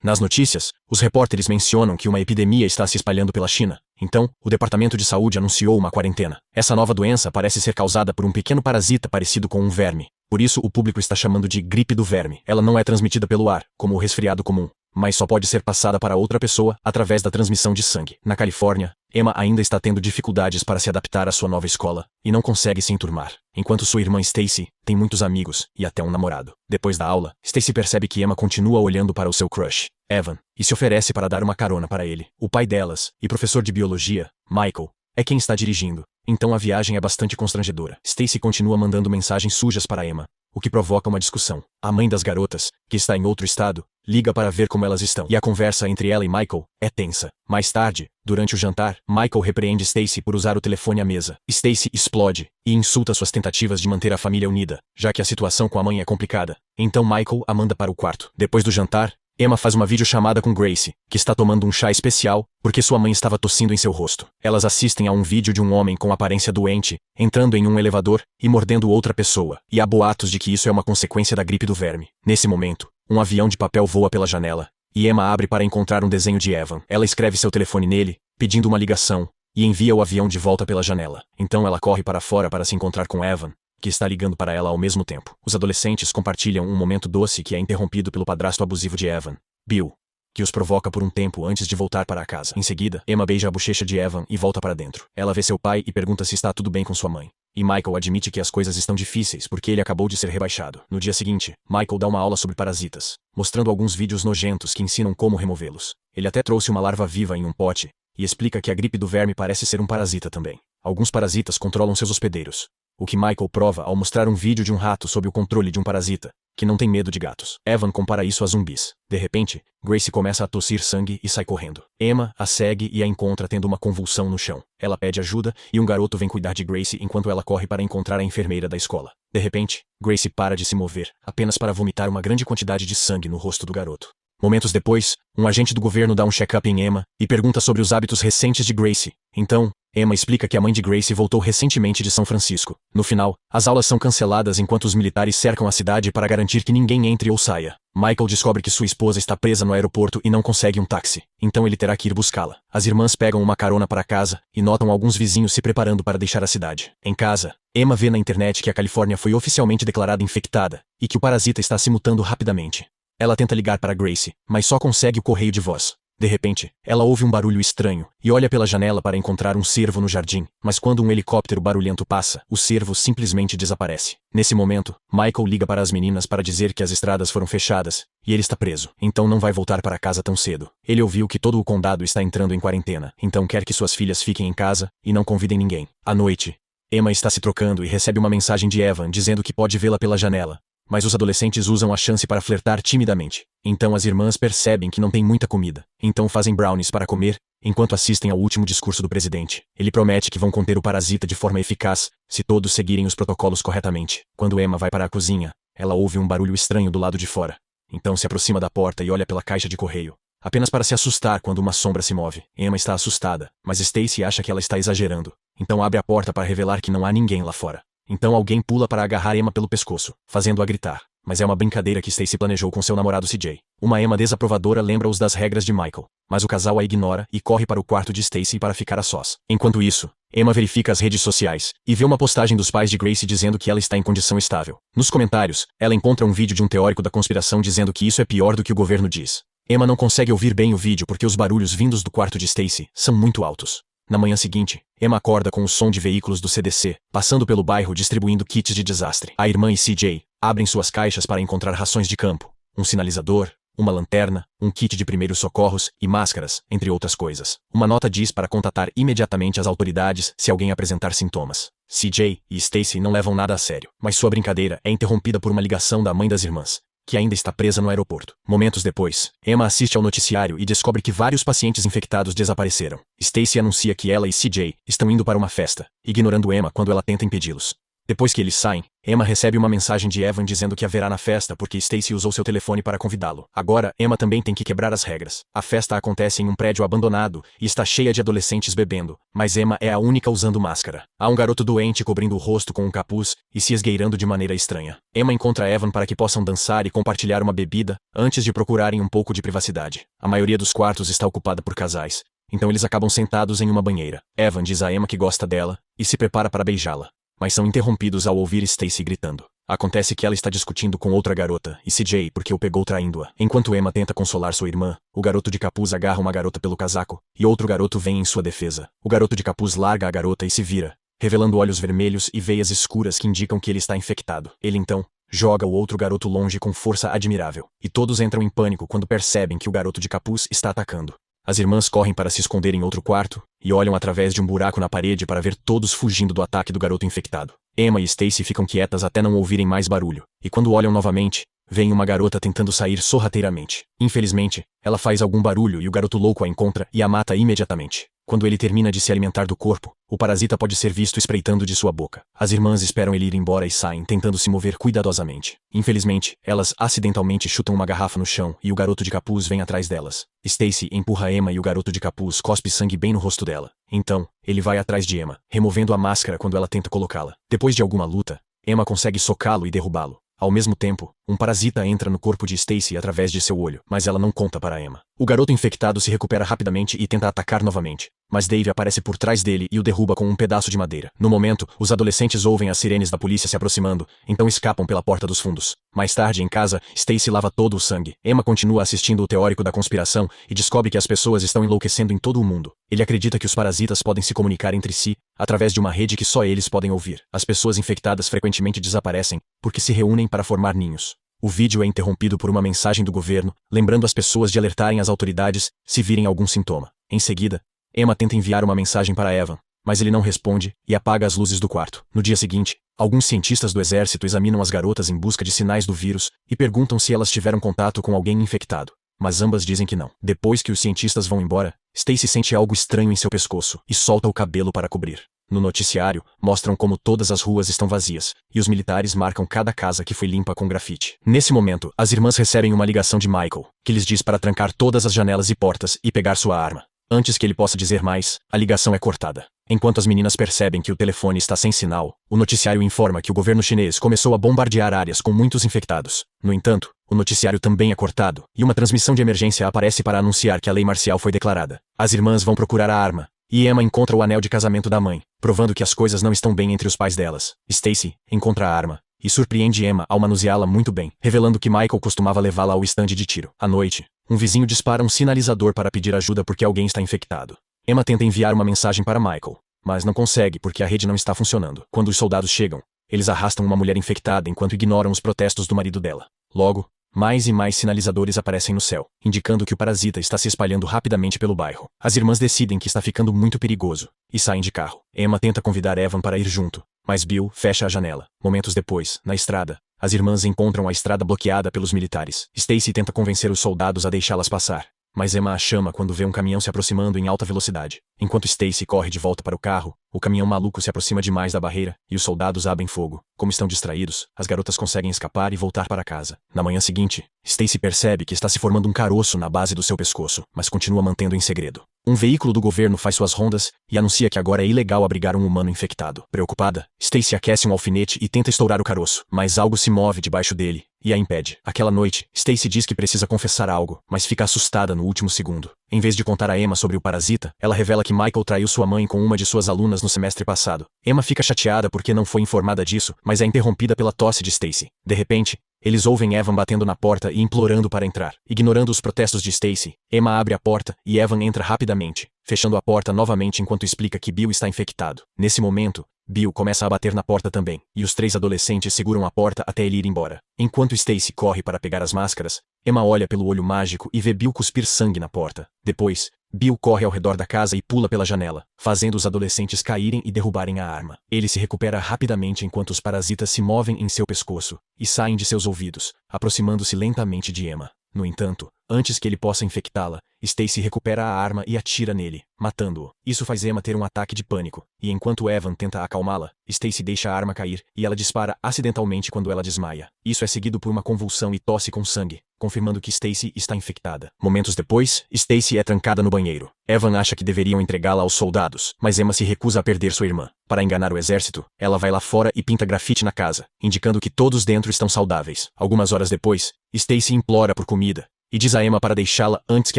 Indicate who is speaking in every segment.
Speaker 1: Nas notícias, os repórteres mencionam que uma epidemia está se espalhando pela China. Então, o Departamento de Saúde anunciou uma quarentena. Essa nova doença parece ser causada por um pequeno parasita parecido com um verme. Por isso, o público está chamando de gripe do verme. Ela não é transmitida pelo ar, como o resfriado comum, mas só pode ser passada para outra pessoa através da transmissão de sangue. Na Califórnia, Emma ainda está tendo dificuldades para se adaptar à sua nova escola e não consegue se enturmar, enquanto sua irmã Stacy tem muitos amigos e até um namorado. Depois da aula, Stacy percebe que Emma continua olhando para o seu crush, Evan, e se oferece para dar uma carona para ele. O pai delas, e professor de biologia, Michael, é quem está dirigindo, então a viagem é bastante constrangedora. Stacy continua mandando mensagens sujas para Emma, o que provoca uma discussão. A mãe das garotas, que está em outro estado, liga para ver como elas estão. E a conversa entre ela e Michael é tensa. Mais tarde, durante o jantar, Michael repreende Stacy por usar o telefone à mesa. Stacy explode e insulta suas tentativas de manter a família unida, já que a situação com a mãe é complicada. Então Michael a manda para o quarto. Depois do jantar, Emma faz uma videochamada com Gracie, que está tomando um chá especial, porque sua mãe estava tossindo em seu rosto. Elas assistem a um vídeo de um homem com aparência doente, entrando em um elevador e mordendo outra pessoa, e há boatos de que isso é uma consequência da gripe do verme. Nesse momento, um avião de papel voa pela janela, e Emma abre para encontrar um desenho de Evan. Ela escreve seu telefone nele, pedindo uma ligação, e envia o avião de volta pela janela. Então ela corre para fora para se encontrar com Evan, que está ligando para ela ao mesmo tempo. Os adolescentes compartilham um momento doce que é interrompido pelo padrasto abusivo de Evan, Bill, que os provoca por um tempo antes de voltar para a casa. Em seguida, Emma beija a bochecha de Evan e volta para dentro. Ela vê seu pai e pergunta se está tudo bem com sua mãe. E Michael admite que as coisas estão difíceis porque ele acabou de ser rebaixado. No dia seguinte, Michael dá uma aula sobre parasitas, mostrando alguns vídeos nojentos que ensinam como removê-los. Ele até trouxe uma larva viva em um pote, e explica que a gripe do verme parece ser um parasita também. Alguns parasitas controlam seus hospedeiros, o que Michael prova ao mostrar um vídeo de um rato sob o controle de um parasita, que não tem medo de gatos. Evan compara isso a zumbis. De repente, Gracie começa a tossir sangue e sai correndo. Emma a segue e a encontra tendo uma convulsão no chão. Ela pede ajuda e um garoto vem cuidar de Gracie enquanto ela corre para encontrar a enfermeira da escola. De repente, Gracie para de se mover, apenas para vomitar uma grande quantidade de sangue no rosto do garoto. Momentos depois, um agente do governo dá um check-up em Emma e pergunta sobre os hábitos recentes de Gracie. Então, Emma explica que a mãe de Gracie voltou recentemente de São Francisco. No final, as aulas são canceladas enquanto os militares cercam a cidade para garantir que ninguém entre ou saia. Michael descobre que sua esposa está presa no aeroporto e não consegue um táxi, então ele terá que ir buscá-la. As irmãs pegam uma carona para casa e notam alguns vizinhos se preparando para deixar a cidade. Em casa, Emma vê na internet que a Califórnia foi oficialmente declarada infectada e que o parasita está se mutando rapidamente. Ela tenta ligar para Gracie, mas só consegue o correio de voz. De repente, ela ouve um barulho estranho e olha pela janela para encontrar um cervo no jardim, mas quando um helicóptero barulhento passa, o cervo simplesmente desaparece. Nesse momento, Michael liga para as meninas para dizer que as estradas foram fechadas e ele está preso, então não vai voltar para casa tão cedo. Ele ouviu que todo o condado está entrando em quarentena, então quer que suas filhas fiquem em casa e não convidem ninguém. À noite, Emma está se trocando e recebe uma mensagem de Evan dizendo que pode vê-la pela janela. Mas os adolescentes usam a chance para flertar timidamente. Então as irmãs percebem que não tem muita comida. Então fazem brownies para comer, enquanto assistem ao último discurso do presidente. Ele promete que vão conter o parasita de forma eficaz, se todos seguirem os protocolos corretamente. Quando Emma vai para a cozinha, ela ouve um barulho estranho do lado de fora. Então se aproxima da porta e olha pela caixa de correio, apenas para se assustar quando uma sombra se move. Emma está assustada, mas Stacy acha que ela está exagerando. Então abre a porta para revelar que não há ninguém lá fora. Então alguém pula para agarrar Emma pelo pescoço, fazendo-a gritar. Mas é uma brincadeira que Stacy planejou com seu namorado CJ. Uma Emma desaprovadora lembra-os das regras de Michael, mas o casal a ignora e corre para o quarto de Stacy para ficar a sós. Enquanto isso, Emma verifica as redes sociais e vê uma postagem dos pais de Gracie dizendo que ela está em condição estável. Nos comentários, ela encontra um vídeo de um teórico da conspiração dizendo que isso é pior do que o governo diz. Emma não consegue ouvir bem o vídeo porque os barulhos vindos do quarto de Stacy são muito altos. Na manhã seguinte, Emma acorda com o som de veículos do CDC, passando pelo bairro distribuindo kits de desastre. A irmã e CJ abrem suas caixas para encontrar rações de campo, um sinalizador, uma lanterna, um kit de primeiros socorros e máscaras, entre outras coisas. Uma nota diz para contatar imediatamente as autoridades se alguém apresentar sintomas. CJ e Stacy não levam nada a sério, mas sua brincadeira é interrompida por uma ligação da mãe das irmãs, que ainda está presa no aeroporto. Momentos depois, Emma assiste ao noticiário e descobre que vários pacientes infectados desapareceram. Stacy anuncia que ela e CJ estão indo para uma festa, ignorando Emma quando ela tenta impedi-los. Depois que eles saem, Emma recebe uma mensagem de Evan dizendo que haverá na festa porque Stacy usou seu telefone para convidá-lo. Agora, Emma também tem que quebrar as regras. A festa acontece em um prédio abandonado e está cheia de adolescentes bebendo, mas Emma é a única usando máscara. Há um garoto doente cobrindo o rosto com um capuz e se esgueirando de maneira estranha. Emma encontra Evan para que possam dançar e compartilhar uma bebida antes de procurarem um pouco de privacidade. A maioria dos quartos está ocupada por casais, então eles acabam sentados em uma banheira. Evan diz a Emma que gosta dela e se prepara para beijá-la, mas são interrompidos ao ouvir Stacy gritando. Acontece que ela está discutindo com outra garota, e CJ porque o pegou traindo-a. Enquanto Emma tenta consolar sua irmã, o garoto de capuz agarra uma garota pelo casaco, e outro garoto vem em sua defesa. O garoto de capuz larga a garota e se vira, revelando olhos vermelhos e veias escuras que indicam que ele está infectado. Ele então joga o outro garoto longe com força admirável, e todos entram em pânico quando percebem que o garoto de capuz está atacando. As irmãs correm para se esconder em outro quarto e olham através de um buraco na parede para ver todos fugindo do ataque do garoto infectado. Emma e Stacy ficam quietas até não ouvirem mais barulho, e quando olham novamente, veem uma garota tentando sair sorrateiramente. Infelizmente, ela faz algum barulho e o garoto louco a encontra e a mata imediatamente. Quando ele termina de se alimentar do corpo, o parasita pode ser visto espreitando de sua boca. As irmãs esperam ele ir embora e saem, tentando se mover cuidadosamente. Infelizmente, elas acidentalmente chutam uma garrafa no chão e o garoto de capuz vem atrás delas. Stacy empurra Emma e o garoto de capuz cospe sangue bem no rosto dela. Então, ele vai atrás de Emma, removendo a máscara quando ela tenta colocá-la. Depois de alguma luta, Emma consegue socá-lo e derrubá-lo. Ao mesmo tempo, um parasita entra no corpo de Stacy através de seu olho, mas ela não conta para Emma. O garoto infectado se recupera rapidamente e tenta atacar novamente, mas Dave aparece por trás dele e o derruba com um pedaço de madeira. No momento, os adolescentes ouvem as sirenes da polícia se aproximando, então escapam pela porta dos fundos. Mais tarde, em casa, Stacy lava todo o sangue. Emma continua assistindo o teórico da conspiração e descobre que as pessoas estão enlouquecendo em todo o mundo. Ele acredita que os parasitas podem se comunicar entre si, através de uma rede que só eles podem ouvir. As pessoas infectadas frequentemente desaparecem, porque se reúnem para formar ninhos. O vídeo é interrompido por uma mensagem do governo, lembrando as pessoas de alertarem as autoridades se virem algum sintoma. Em seguida, Emma tenta enviar uma mensagem para Evan, mas ele não responde e apaga as luzes do quarto. No dia seguinte, alguns cientistas do exército examinam as garotas em busca de sinais do vírus e perguntam se elas tiveram contato com alguém infectado, mas ambas dizem que não. Depois que os cientistas vão embora, Stacy sente algo estranho em seu pescoço e solta o cabelo para cobrir. No noticiário, mostram como todas as ruas estão vazias, e os militares marcam cada casa que foi limpa com grafite. Nesse momento, as irmãs recebem uma ligação de Michael, que lhes diz para trancar todas as janelas e portas e pegar sua arma. Antes que ele possa dizer mais, a ligação é cortada. Enquanto as meninas percebem que o telefone está sem sinal, o noticiário informa que o governo chinês começou a bombardear áreas com muitos infectados. No entanto, o noticiário também é cortado, e uma transmissão de emergência aparece para anunciar que a lei marcial foi declarada. As irmãs vão procurar a arma, e Emma encontra o anel de casamento da mãe, provando que as coisas não estão bem entre os pais delas. Stacy encontra a arma e surpreende Emma ao manuseá-la muito bem, revelando que Michael costumava levá-la ao estande de tiro. À noite, um vizinho dispara um sinalizador para pedir ajuda porque alguém está infectado. Emma tenta enviar uma mensagem para Michael, mas não consegue porque a rede não está funcionando. Quando os soldados chegam, eles arrastam uma mulher infectada enquanto ignoram os protestos do marido dela. Logo, mais e mais sinalizadores aparecem no céu, indicando que o parasita está se espalhando rapidamente pelo bairro. As irmãs decidem que está ficando muito perigoso e saem de carro. Emma tenta convidar Evan para ir junto, mas Bill fecha a janela. Momentos depois, na estrada, as irmãs encontram a estrada bloqueada pelos militares. Stacy tenta convencer os soldados a deixá-las passar, mas Emma a chama quando vê um caminhão se aproximando em alta velocidade. Enquanto Stacy corre de volta para o carro, o caminhão maluco se aproxima demais da barreira e os soldados abrem fogo. Como estão distraídos, as garotas conseguem escapar e voltar para casa. Na manhã seguinte, Stacy percebe que está se formando um caroço na base do seu pescoço, mas continua mantendo em segredo. Um veículo do governo faz suas rondas e anuncia que agora é ilegal abrigar um humano infectado. Preocupada, Stacy aquece um alfinete e tenta estourar o caroço, mas algo se move debaixo dele e a impede. Aquela noite, Stacy diz que precisa confessar algo, mas fica assustada no último segundo. Em vez de contar a Emma sobre o parasita, ela revela que Michael traiu sua mãe com uma de suas alunas no semestre passado. Emma fica chateada porque não foi informada disso, mas é interrompida pela tosse de Stacy. De repente, eles ouvem Evan batendo na porta e implorando para entrar. Ignorando os protestos de Stacy, Emma abre a porta e Evan entra rapidamente, fechando a porta novamente enquanto explica que Bill está infectado. Nesse momento, Bill começa a bater na porta também, e os três adolescentes seguram a porta até ele ir embora. Enquanto Stacy corre para pegar as máscaras, Emma olha pelo olho mágico e vê Bill cuspir sangue na porta. Depois, Bill corre ao redor da casa e pula pela janela, fazendo os adolescentes caírem e derrubarem a arma. Ele se recupera rapidamente enquanto os parasitas se movem em seu pescoço e saem de seus ouvidos, aproximando-se lentamente de Emma. No entanto, antes que ele possa infectá-la, Stacy recupera a arma e atira nele, matando-o. Isso faz Emma ter um ataque de pânico, e enquanto Evan tenta acalmá-la, Stacy deixa a arma cair, e ela dispara acidentalmente quando ela desmaia. Isso é seguido por uma convulsão e tosse com sangue, confirmando que Stacy está infectada. Momentos depois, Stacy é trancada no banheiro. Evan acha que deveriam entregá-la aos soldados, mas Emma se recusa a perder sua irmã. Para enganar o exército, ela vai lá fora e pinta grafite na casa, indicando que todos dentro estão saudáveis. Algumas horas depois, Stacy implora por comida, e diz a Emma para deixá-la antes que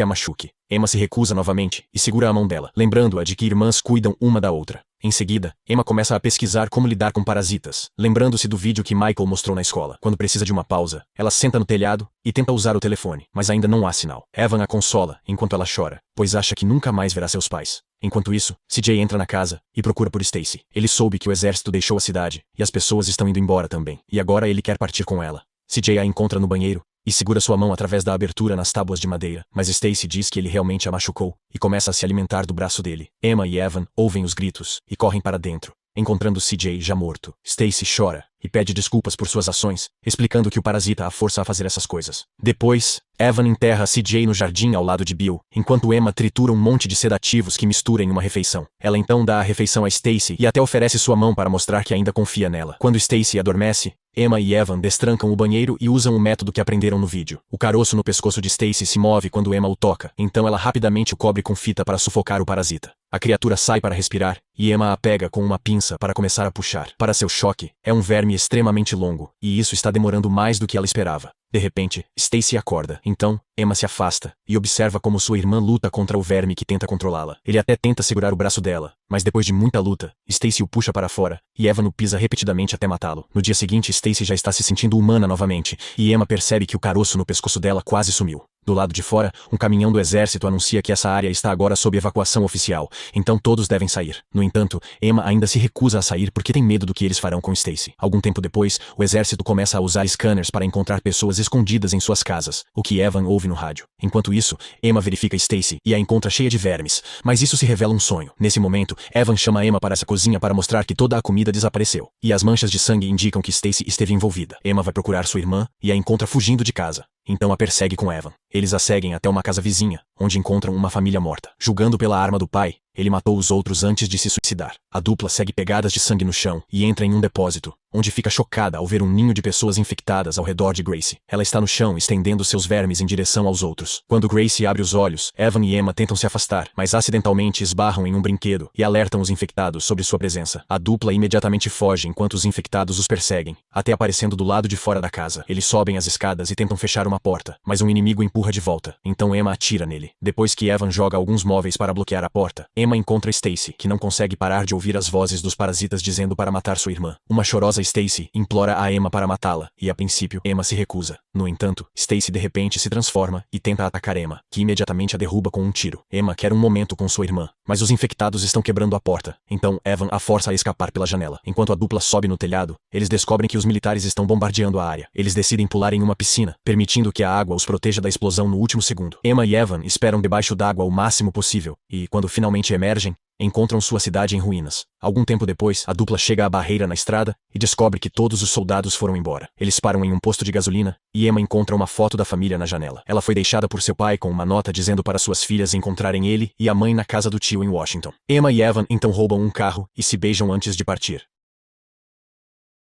Speaker 1: a machuque. Emma se recusa novamente e segura a mão dela, lembrando-a de que irmãs cuidam uma da outra. Em seguida, Emma começa a pesquisar como lidar com parasitas, lembrando-se do vídeo que Michael mostrou na escola. Quando precisa de uma pausa, ela senta no telhado e tenta usar o telefone, mas ainda não há sinal. Evan a consola enquanto ela chora, pois acha que nunca mais verá seus pais. Enquanto isso, CJ entra na casa e procura por Stacy. Ele soube que o exército deixou a cidade e as pessoas estão indo embora também, e agora ele quer partir com ela. CJ a encontra no banheiro e segura sua mão através da abertura nas tábuas de madeira, mas Stacy diz que ele realmente a machucou e começa a se alimentar do braço dele. Emma e Evan ouvem os gritos e correm para dentro, encontrando CJ já morto. Stacy chora e pede desculpas por suas ações, explicando que o parasita a força a fazer essas coisas. Depois, Evan enterra CJ no jardim ao lado de Bill, enquanto Emma tritura um monte de sedativos que mistura em uma refeição. Ela então dá a refeição a Stacy e até oferece sua mão para mostrar que ainda confia nela. Quando Stacy adormece, Emma e Evan destrancam o banheiro e usam o método que aprenderam no vídeo. O caroço no pescoço de Stacy se move quando Emma o toca, então ela rapidamente o cobre com fita para sufocar o parasita. A criatura sai para respirar, e Emma a pega com uma pinça para começar a puxar. Para seu choque, é um verme extremamente longo, e isso está demorando mais do que ela esperava. De repente, Stacy acorda. Então, Emma se afasta e observa como sua irmã luta contra o verme que tenta controlá-la. Ele até tenta segurar o braço dela, mas depois de muita luta, Stacy o puxa para fora e Evan o pisa repetidamente até matá-lo. No dia seguinte, Stacy já está se sentindo humana novamente, e Emma percebe que o caroço no pescoço dela quase sumiu. Do lado de fora, um caminhão do exército anuncia que essa área está agora sob evacuação oficial, então todos devem sair. No entanto, Emma ainda se recusa a sair porque tem medo do que eles farão com Stacy. Algum tempo depois, o exército começa a usar scanners para encontrar pessoas escondidas em suas casas, o que Evan ouve no rádio. Enquanto isso, Emma verifica Stacy e a encontra cheia de vermes, mas isso se revela um sonho. Nesse momento, Evan chama Emma para essa cozinha para mostrar que toda a comida desapareceu, e as manchas de sangue indicam que Stacy esteve envolvida. Emma vai procurar sua irmã e a encontra fugindo de casa. Então a persegue com Evan. Eles a seguem até uma casa vizinha, onde encontram uma família morta. Julgando pela arma do pai, ele matou os outros antes de se suicidar. A dupla segue pegadas de sangue no chão e entra em um depósito, onde fica chocada ao ver um ninho de pessoas infectadas ao redor de Gracie. Ela está no chão estendendo seus vermes em direção aos outros. Quando Gracie abre os olhos, Evan e Emma tentam se afastar, mas acidentalmente esbarram em um brinquedo e alertam os infectados sobre sua presença. A dupla imediatamente foge enquanto os infectados os perseguem, até aparecendo do lado de fora da casa. Eles sobem as escadas e tentam fechar uma porta, mas um inimigo empurra de volta. Então Emma atira nele. Depois que Evan joga alguns móveis para bloquear a porta, Emma encontra Stacy, que não consegue parar de ouvir as vozes dos parasitas dizendo para matar sua irmã. Uma chorosa Stacy implora a Emma para matá-la, e a princípio, Emma se recusa. No entanto, Stacy de repente se transforma e tenta atacar Emma, que imediatamente a derruba com um tiro. Emma quer um momento com sua irmã, mas os infectados estão quebrando a porta, então Evan a força a escapar pela janela. Enquanto a dupla sobe no telhado, eles descobrem que os militares estão bombardeando a área. Eles decidem pular em uma piscina, permitindo que a água os proteja da explosão no último segundo. Emma e Evan esperam debaixo d'água o máximo possível, e, quando finalmente emergem, encontram sua cidade em ruínas. Algum tempo depois, a dupla chega à barreira na estrada e descobre que todos os soldados foram embora. Eles param em um posto de gasolina e Emma encontra uma foto da família na janela. Ela foi deixada por seu pai com uma nota dizendo para suas filhas encontrarem ele e a mãe na casa do tio em Washington. Emma e Evan então roubam um carro e se beijam antes de partir.